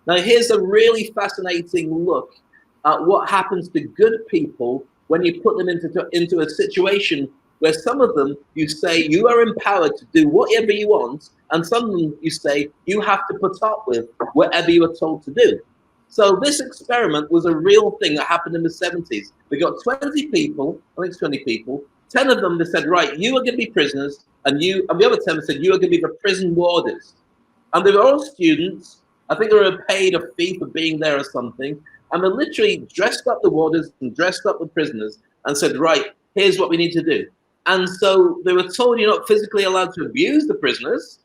Now, here's a really fascinating look at what happens to good people when you put them into a situation where some of them you say you are empowered to do whatever you want, and some of them you say you have to put up with whatever you are told to do. So this experiment was a real thing that happened in the 70s. We got 20 people, I think it's 20 people, 10 of them, they said, right, you are going to be prisoners, and the other 10 said, you are going to be the prison warders. And they were all students. I think they were paid a fee for being there or something. And they literally dressed up the warders and dressed up the prisoners and said, right, here's what we need to do. And so they were told you're not physically allowed to abuse the prisoners,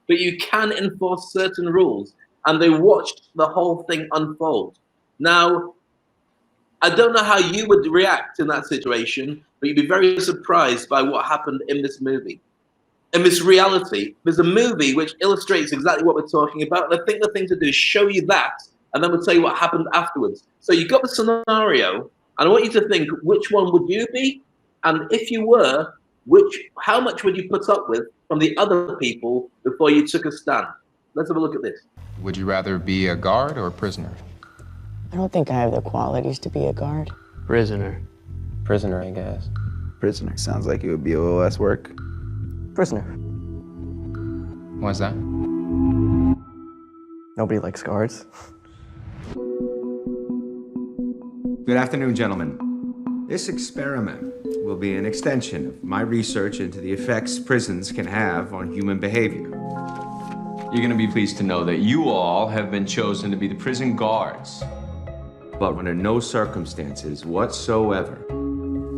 but you can enforce certain rules. And they watched the whole thing unfold. Now, I don't know how you would react in that situation, but you'd be very surprised by what happened in this movie. In this reality, there's a movie which illustrates exactly what we're talking about. And I think the thing to do is show you that, and then we'll tell you what happened afterwards. So you've got the scenario, and I want you to think, which one would you be? And if you were, how much would you put up with from the other people before you took a stand? Let's have a look at this. Would you rather be a guard or a prisoner? I don't think I have the qualities to be a guard. Prisoner. Prisoner, I guess. Prisoner. Sounds like it would be a little less work. Prisoner. Why's that? Nobody likes guards. Good afternoon, gentlemen. This experiment will be an extension of my research into the effects prisons can have on human behavior. You're going to be pleased to know that you all have been chosen to be the prison guards. But under no circumstances whatsoever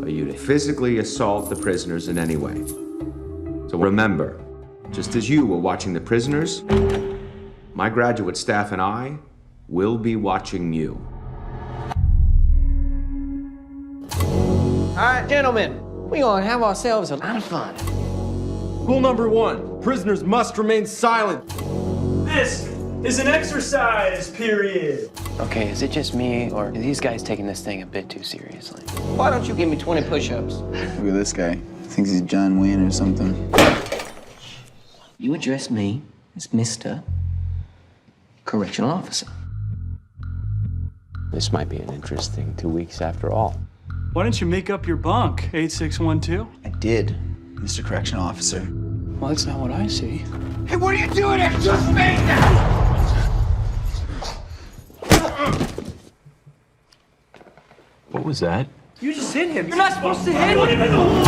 are you to physically assault the prisoners in any way. So remember, just as you were watching the prisoners, my graduate staff and I will be watching you. All right, gentlemen, we're gonna have ourselves a lot of fun. Rule number 1, prisoners must remain silent. This is an exercise period. Okay, is it just me, or are these guys taking this thing a bit too seriously? Why don't you give me 20 push-ups? Look at this guy. Thinks he's John Wayne or something. You address me as Mr. Correctional Officer. This might be an interesting 2 weeks after all. Why don't you make up your bunk, 8612? I did, Mr. Correctional Officer. Well, that's not what I see. Hey, what are you doing? It's just me now! What was that? You just hit him. You're not supposed to hit him.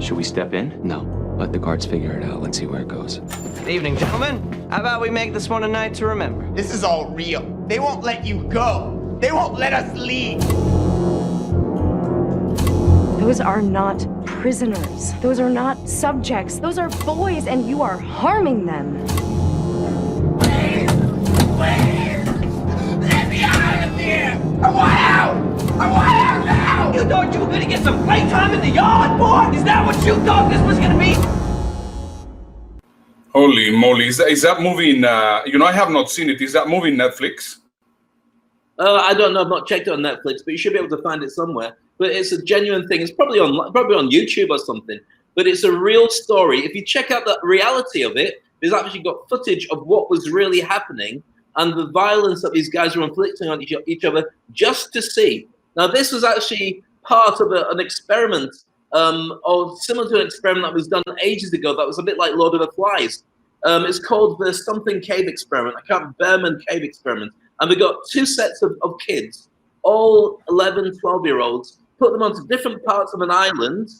Should we step in? No, let the guards figure it out. Let's see where it goes. Good evening, gentlemen. How about we make this one a night to remember? This is all real. They won't let you go. They won't let us leave. Those are not prisoners. Those are not subjects. Those are boys, and you are harming them. Wait! Let me out of here! I want out! I want out now! You thought you were gonna get some playtime in the yard, boy? Is that what you thought this was gonna be? Holy moly! Is that movie in? I have not seen it. Is that movie in Netflix? I don't know. I've not checked it on Netflix, but you should be able to find it somewhere. But it's a genuine thing. It's probably on YouTube or something. But it's a real story. If you check out the reality of it, there's actually got footage of what was really happening and the violence that these guys were inflicting on each other just to see. Now, this was actually part of an experiment, or similar to an experiment that was done ages ago. That was a bit like Lord of the Flies. It's called the something cave experiment. Berman cave experiment. And we got two sets of kids, all 11, 12-year-olds, put them onto different parts of an island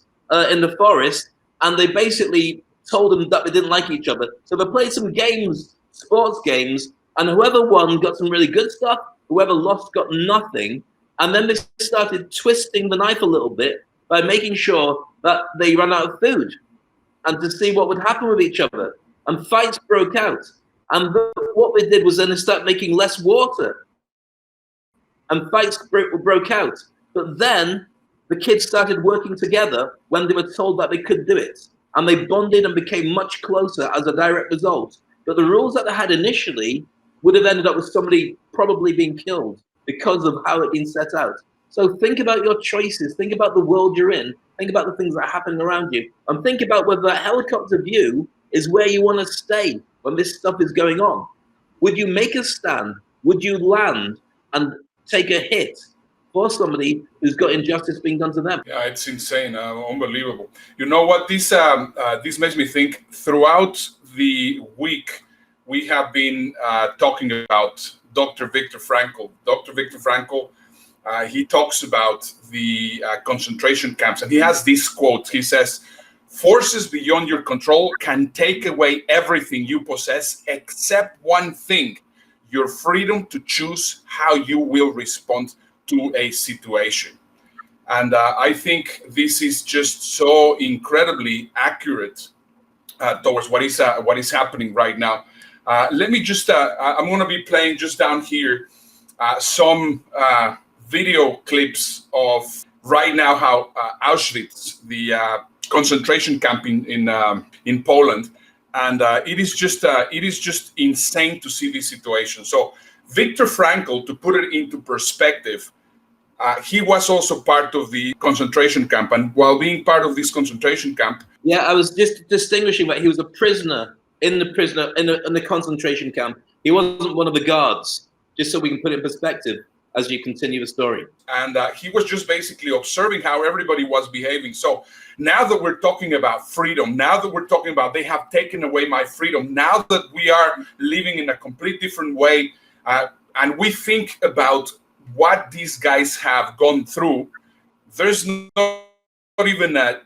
in the forest, and they basically told them that they didn't like each other. So they played some games, sports games, and whoever won got some really good stuff, whoever lost got nothing. And then they started twisting the knife a little bit by making sure that they ran out of food and to see what would happen with each other. And fights broke out. And what they did was then they started making less water. And fights broke out. But then the kids started working together when they were told that they could do it. And they bonded and became much closer as a direct result. But the rules that they had initially would have ended up with somebody probably being killed because of how it had been set out. So think about your choices. Think about the world you're in. Think about the things that are happening around you. And think about whether that helicopter view is where you want to stay when this stuff is going on. Would you make a stand? Would you land and take a hit for somebody who's got injustice being done to them? Yeah, it's insane, unbelievable. You know what? This makes me think. Throughout the week, we have been talking about Dr. Viktor Frankl. Dr. Viktor Frankl, he talks about the concentration camps, and he has this quote. He says, "Forces beyond your control can take away everything you possess except one thing, your freedom to choose how you will respond to a situation." And I think this is just so incredibly accurate towards what is happening right now. Let me just, I'm going to be playing just down here some video clips of right now how Auschwitz, the concentration camp in Poland, and it is just insane to see this situation. So Viktor Frankl, to put it into perspective, he was also part of the concentration camp, and while being part of this concentration camp, yeah, I was just distinguishing that he was a prisoner in the concentration camp. He wasn't one of the guards. Just so we can put it in perspective as you continue the story. And he was just basically observing how everybody was behaving. So now that we're talking about freedom, now that we're talking about they have taken away my freedom, now that we are living in a complete different way, and we think about what these guys have gone through, there's not even a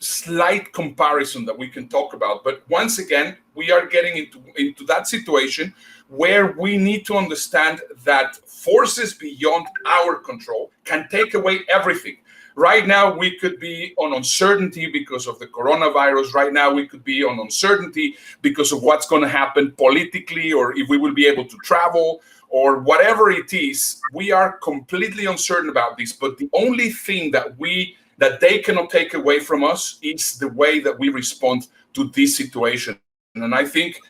slight comparison that we can talk about. But once again, we are getting into that situation where we need to understand that forces beyond our control can take away everything. Right now, we could be on uncertainty because of the coronavirus. Right now, we could be on uncertainty because of what's going to happen politically, or if we will be able to travel, or whatever it is. We are completely uncertain about this. But the only thing that they cannot take away from us is the way that we respond to this situation. And I think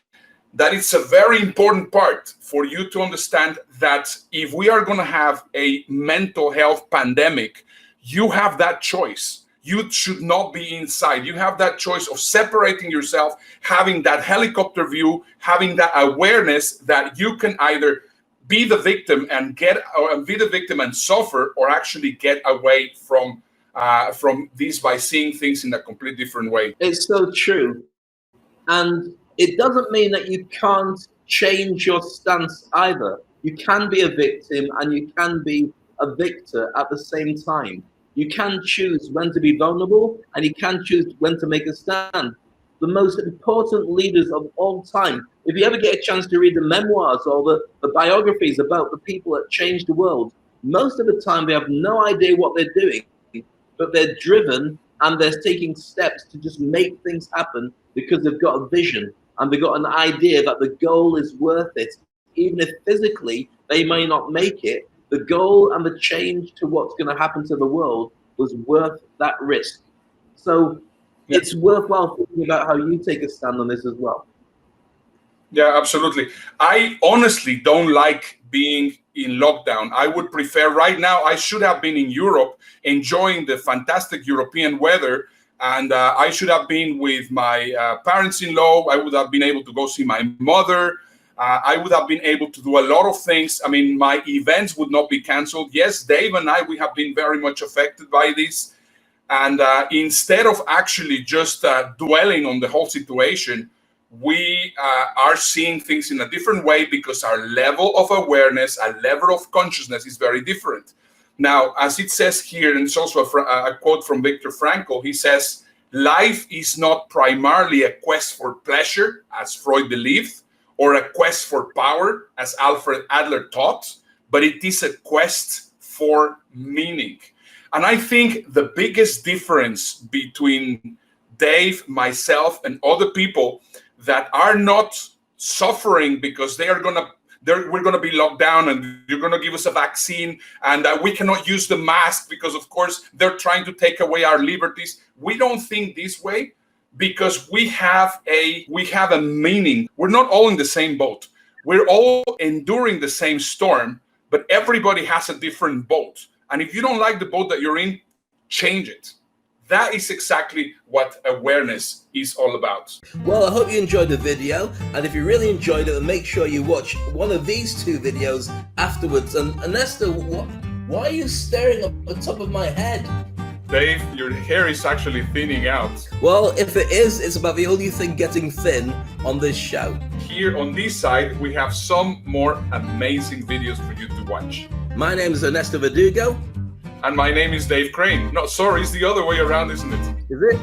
that it's a very important part for you to understand that if we are going to have a mental health pandemic, you have that choice. You should not be inside. You have that choice of separating yourself, having that helicopter view, having that awareness that you can either be the victim and suffer, or actually get away from this by seeing things in a completely different way. It's so true. And it doesn't mean that you can't change your stance either. You can be a victim and you can be a victor at the same time. You can choose when to be vulnerable and you can choose when to make a stand. The most important leaders of all time, if you ever get a chance to read the memoirs or the biographies about the people that changed the world, most of the time they have no idea what they're doing, but they're driven and they're taking steps to just make things happen because they've got a vision and they've got an idea that the goal is worth it. Even if physically they may not make it, the goal and the change to what's going to happen to the world was worth that risk. So it's worthwhile thinking about how you take a stand on this as well. Yeah, absolutely. I honestly don't like being in lockdown. I would prefer right now, I should have been in Europe enjoying the fantastic European weather, and I should have been with my parents-in-law. I would have been able to go see my mother. I would have been able to do a lot of things. I mean, my events would not be canceled. Yes, Dave and I, we have been very much affected by this. And instead of actually just dwelling on the whole situation, we are seeing things in a different way because our level of awareness, our level of consciousness is very different. Now, as it says here, and it's also a quote from Viktor Frankl, he says, life is not primarily a quest for pleasure, as Freud believed, or a quest for power, as Alfred Adler taught, but it is a quest for meaning. And I think the biggest difference between Dave, myself, and other people that are not suffering because we're going to be locked down and you're going to give us a vaccine and we cannot use the mask because, of course, they're trying to take away our liberties. We don't think this way because we have a meaning. We're not all in the same boat. We're all enduring the same storm, but everybody has a different boat. And if you don't like the boat that you're in, change it. That is exactly what awareness is all about. Well, I hope you enjoyed the video, and if you really enjoyed it, then make sure you watch one of these 2 videos afterwards. And Ernesto, why are you staring up the top of my head? Dave, your hair is actually thinning out. Well, if it is, it's about the only thing getting thin on this show. Here on this side, we have some more amazing videos for you to watch. My name is Ernesto Verdugo. And my name is Dave Crane. No, sorry, it's the other way around, isn't it? Is it?